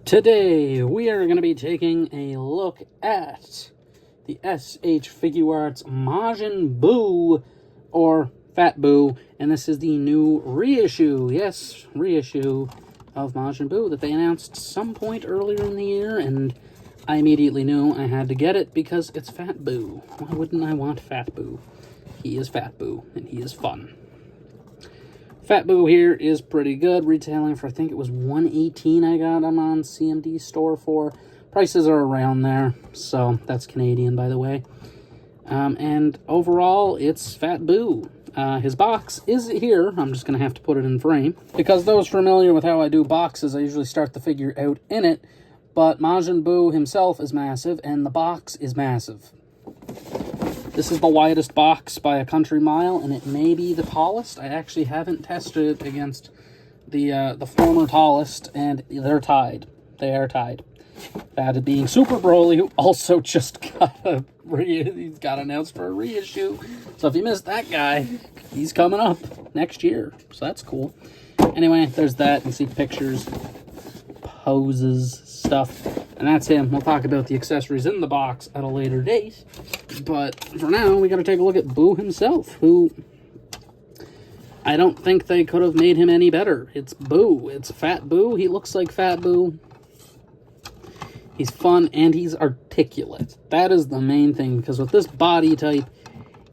Today, we are going to be taking a look at the SH Figuarts Majin Buu, or Fat Buu, and this is the new reissue, yes, reissue of Majin Buu that they announced some point earlier in the year, and I immediately knew I had to get it because it's Fat Buu. Why wouldn't I want Fat Buu? He is Fat Buu, and he is fun. Fat Buu here is pretty good, retailing for, I think it was $118 I got him on CMD store for. Prices are around there, so that's Canadian, by the way. And overall, it's Fat Buu. His box is here. I'm just going to have to put it in frame. Because those familiar with how I do boxes, I usually start the figure out in it. But Majin Buu himself is massive, and the box is massive. This is the widest box by a country mile, and it may be the tallest. I actually haven't tested it against the former tallest, and they're tied. They are tied. That being Super Broly, who also just got announced for a reissue. So if you missed that guy, he's coming up next year. So that's cool. Anyway, there's that. You can see pictures, poses, stuff. And that's him. We'll talk about the accessories in the box at a later date. But for now, we got to take a look at Buu himself, who I don't think they could have made him any better. It's Buu. It's Fat Buu. He looks like Fat Buu. He's fun, and he's articulate. That is the main thing, because with this body type,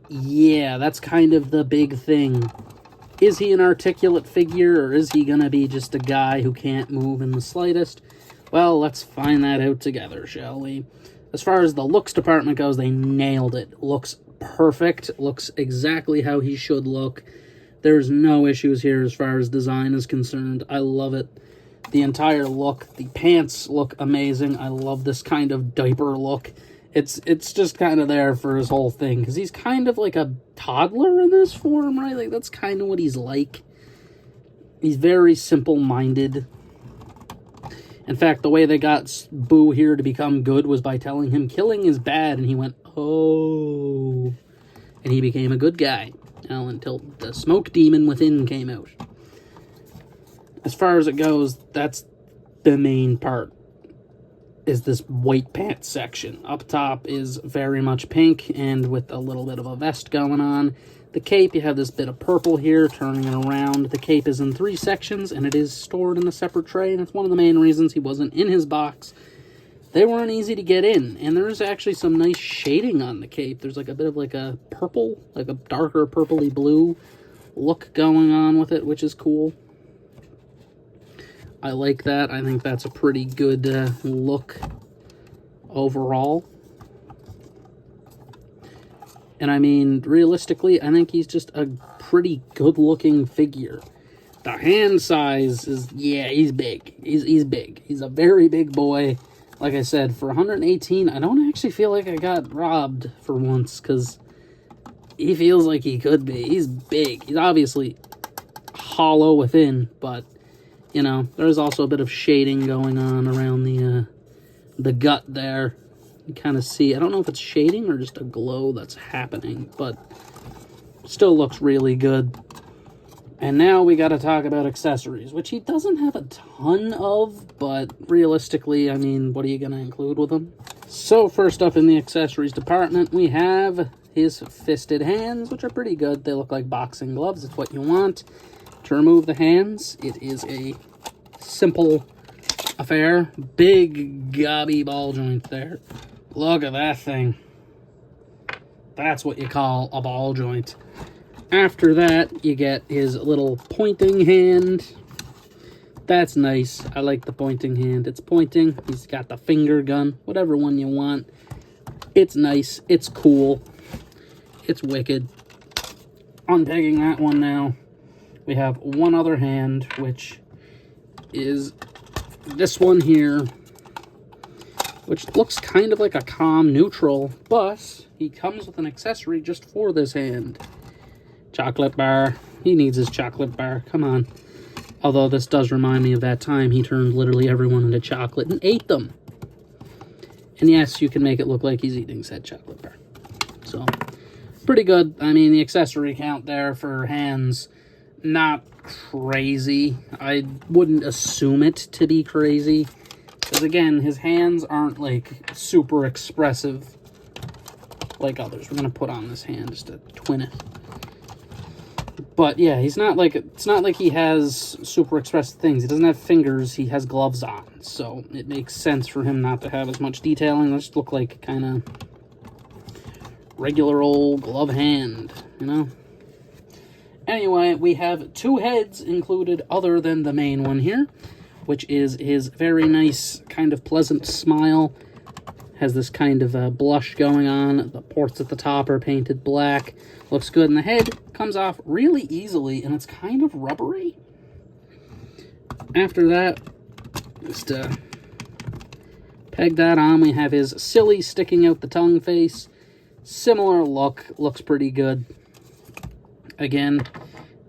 yeah, that's kind of the big thing. Is he an articulate figure, or is he going to be just a guy who can't move in the slightest? Well, let's find that out together, shall we? As far as the looks department goes, they nailed it. Looks perfect. Looks exactly how he should look. There's no issues here as far as design is concerned. I love it. The entire look. The pants look amazing. I love this kind of diaper look. It's just kind of there for his whole thing, because he's kind of like a toddler in this form, right? Like, that's kind of what he's like. He's very simple-minded. In fact, the way they got Buu here to become good was by telling him killing is bad, and he went, oh. And he became a good guy. Well, until the smoke demon within came out. As far as it goes, that's the main part, is this white pants section. Up top is very much pink, and with a little bit of a vest going on. The cape, you have this bit of purple here, turning it around. The cape is in 3 sections, and it is stored in a separate tray, and it's one of the main reasons he wasn't in his box. They weren't easy to get in, and there's actually some nice shading on the cape. There's like a bit of like a purple, like a darker purpley blue look going on with it, which is cool. I like that. I think that's a pretty good look overall. And I mean, realistically, I think he's just a pretty good-looking figure. The hand size is, yeah, he's big. He's big. He's a very big boy. Like I said, for 118, I don't actually feel like I got robbed for once, because he feels like he could be. He's big. He's obviously hollow within, but, you know, there's also a bit of shading going on around the gut there. You kind of see, I don't know if it's shading or just a glow that's happening, but still looks really good. And now we got to talk about accessories, which he doesn't have a ton of, but realistically, I mean, what are you going to include with them? So first up in the accessories department, we have his fisted hands, which are pretty good. They look like boxing gloves. It's what you want. To remove the hands, it is a simple affair. Big gobby ball joint there. Look at that thing. That's what you call a ball joint. After that, you get his little pointing hand. That's nice. I like the pointing hand. It's pointing. He's got the finger gun. Whatever one you want. It's nice. It's cool. It's wicked. Unpegging that one now. We have one other hand, which is this one here, which looks kind of like a calm neutral, but he comes with an accessory just for this hand. Chocolate bar. He needs his chocolate bar. Come on. Although this does remind me of that time he turned literally everyone into chocolate and ate them. And yes, you can make it look like he's eating said chocolate bar. So, pretty good. I mean, the accessory count there for hands, not crazy. I wouldn't assume it to be crazy. Because again, his hands aren't like super expressive like others. We're gonna put on this hand just to twin it. But yeah, he's not like, it's not like he has super expressive things. He doesn't have fingers, he has gloves on. So it makes sense for him not to have as much detailing. Let's just look like kind of regular old glove hand, you know? Anyway, we have 2 heads included other than the main one here, which is his very nice kind of pleasant smile. Has this kind of blush going on. The ports at the top are painted black. Looks good. And the head comes off really easily, and it's kind of rubbery. After that, just peg that on. We have his silly sticking out the tongue face. Similar look. Looks pretty good. Again,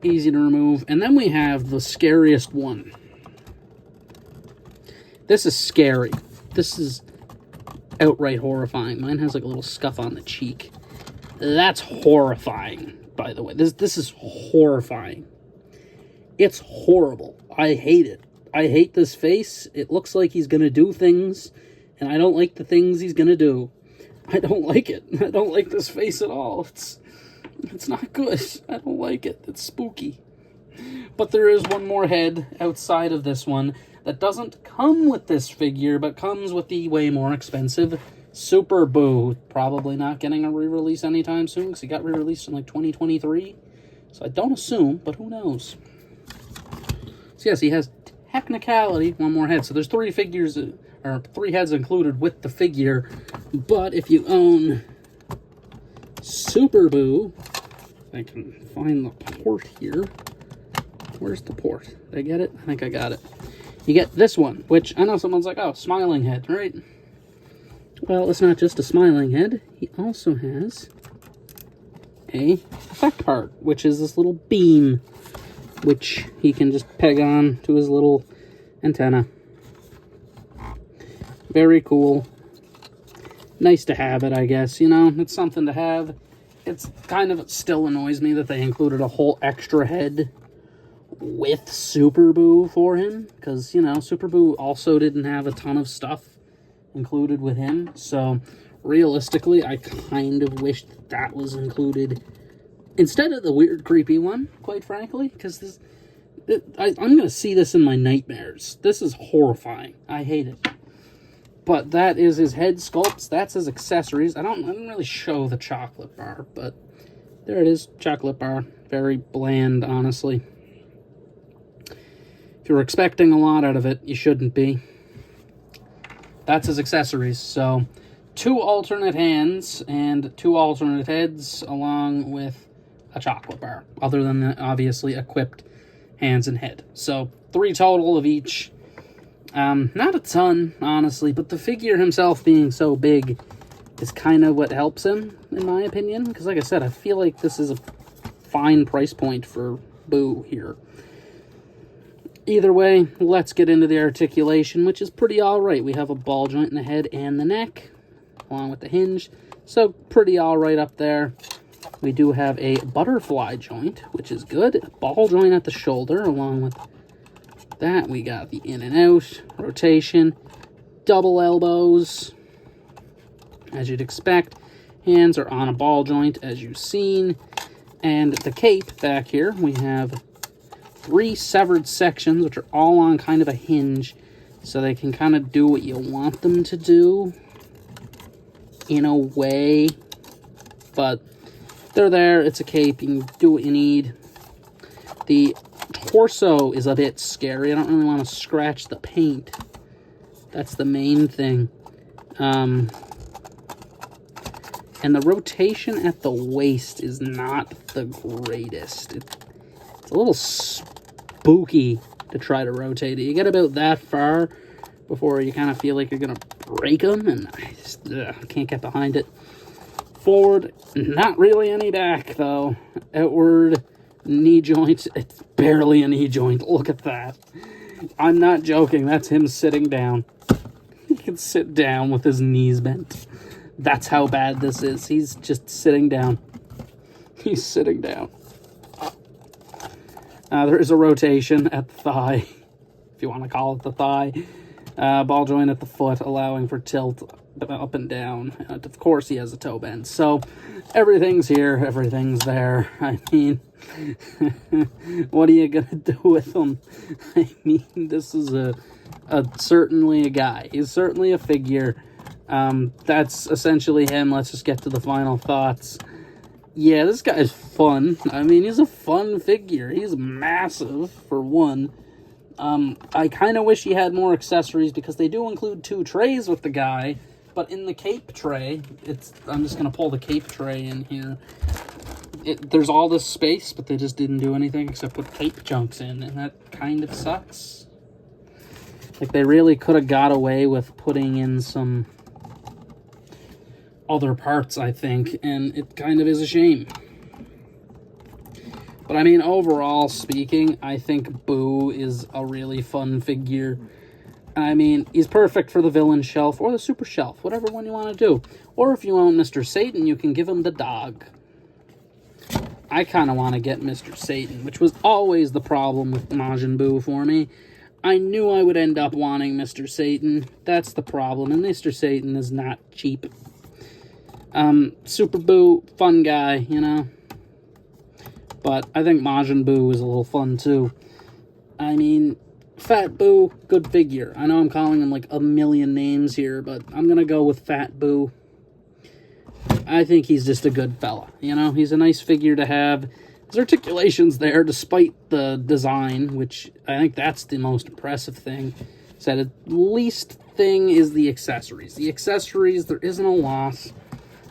easy to remove. And then we have the scariest one. This is scary. This is outright horrifying. Mine has like a little scuff on the cheek. That's horrifying, by the way. This is horrifying. It's horrible. I hate it. I hate this face. It looks like he's gonna do things, and I don't like the things he's gonna do. I don't like it. I don't like this face at all. It's not good. I don't like it. It's spooky. But there is one more head outside of this one that doesn't come with this figure, but comes with the way more expensive Super Buu. Probably not getting a re-release anytime soon, because he got re-released in like 2023. So I don't assume, but who knows. So yes, he has technicality one more head. So there's 3 figures, or 3 heads included with the figure. But if you own Super Buu, if I can find the port here. Where's the port? Did I get it? I think I got it. You get this one, which I know someone's like, oh, smiling head, right? Well, it's not just a smiling head. He also has a effect part, which is this little beam, which he can just peg on to his little antenna. Very cool. Nice to have it, I guess. You know, it's something to have. It's kind of still annoys me that they included a whole extra head with Super Buu for him, because, you know, Super Buu also didn't have a ton of stuff included with him, so realistically, I kind of wish that was included instead of the weird, creepy one, quite frankly, because I'm going to see this in my nightmares. This is horrifying. I hate it. But that is his head sculpts. That's his accessories. I didn't really show the chocolate bar, but there it is, chocolate bar. Very bland, honestly. If you're expecting a lot out of it, you shouldn't be. That's his accessories. So 2 alternate hands and 2 alternate heads along with a chocolate bar, other than the obviously equipped hands and head. So 3 total of each. Not a ton, honestly, but the figure himself being so big is kind of what helps him, in my opinion. Because like I said, I feel like this is a fine price point for Buu here. Either way, let's get into the articulation, which is pretty alright. We have a ball joint in the head and the neck, along with the hinge. So, pretty alright up there. We do have a butterfly joint, which is good. A ball joint at the shoulder, along with that. We got the in and out, rotation, double elbows, as you'd expect. Hands are on a ball joint, as you've seen. And the cape back here, we have 3 severed sections, which are all on kind of a hinge, so they can kind of do what you want them to do, in a way. But they're there, it's a cape, you can do what you need. The torso is a bit scary. I don't really want to scratch the paint. That's the main thing. And the rotation at the waist is not the greatest. It's a little spooky to try to rotate it. You get about that far before you kind of feel like you're going to break them, and I just can't get behind it. Forward, not really any back, though. Outward, knee joint, it's barely a knee joint. Look at that. I'm not joking. That's him sitting down. He can sit down with his knees bent. That's how bad this is. He's just sitting down. He's sitting down. There is a rotation at the thigh, if you want to call it the thigh. Ball joint at the foot, allowing for tilt up and down. Of course, he has a toe bend. So everything's here, everything's there. I mean, what are you gonna do with him? I mean, this is certainly a guy. He's certainly a figure. That's essentially him. Let's just get to the final thoughts. Yeah, this guy's fun. I mean, he's a fun figure. He's massive, for one. I kind of wish he had more accessories, because they do include 2 trays with the guy, but in the cape tray, I'm just going to pull the cape tray in here. There's all this space, but they just didn't do anything except put cape chunks in, and that kind of sucks. Like, they really could have got away with putting in some other parts, I think, and it kind of is a shame. But I mean, overall speaking, I think Buu is a really fun figure. I mean, he's perfect for the villain shelf or the super shelf, whatever one you want to do. Or if you own Mr. Satan, you can give him the dog. I kind of want to get Mr. Satan, which was always the problem with Majin Buu for me. I knew I would end up wanting Mr. Satan. That's the problem, and Mr. Satan is not cheap. Super Buu, fun guy, you know. But I think Majin Buu is a little fun, too. I mean, Fat Buu, good figure. I know I'm calling him, like, a million names here, but I'm gonna go with Fat Buu. I think he's just a good fella, you know? He's a nice figure to have. His articulation's there, despite the design, which I think that's the most impressive thing. So the least thing is the accessories. The accessories, there isn't a lot.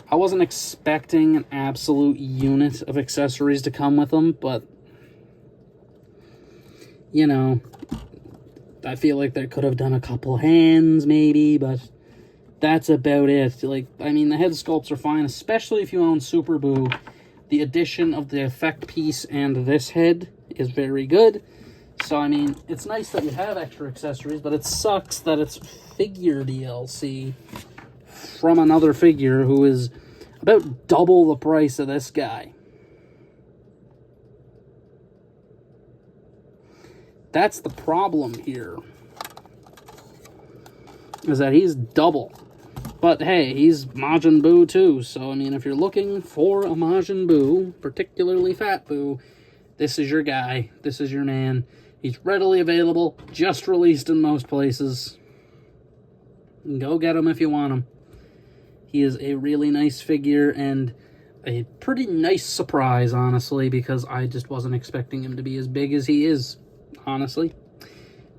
I wasn't expecting an absolute unit of accessories to come with them, but, you know, I feel like they could have done a couple hands, maybe, but that's about it. Like, I mean, the head sculpts are fine, especially if you own Super Buu. The addition of the effect piece and this head is very good. So, I mean, it's nice that you have extra accessories, but it sucks that it's figure DLC from another figure who is about double the price of this guy. That's the problem here, is that he's double. But hey, he's Majin Buu too, so I mean, if you're looking for a Majin Buu, particularly Fat Buu, this is your guy, this is your man. He's readily available, just released in most places. Go get him if you want him. He is a really nice figure and a pretty nice surprise, honestly, because I just wasn't expecting him to be as big as he is, honestly.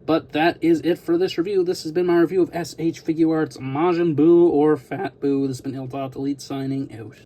But that is it for this review. This has been my review of SH Figuarts Majin Buu or Fat Buu. This has been Eilt Elite signing out.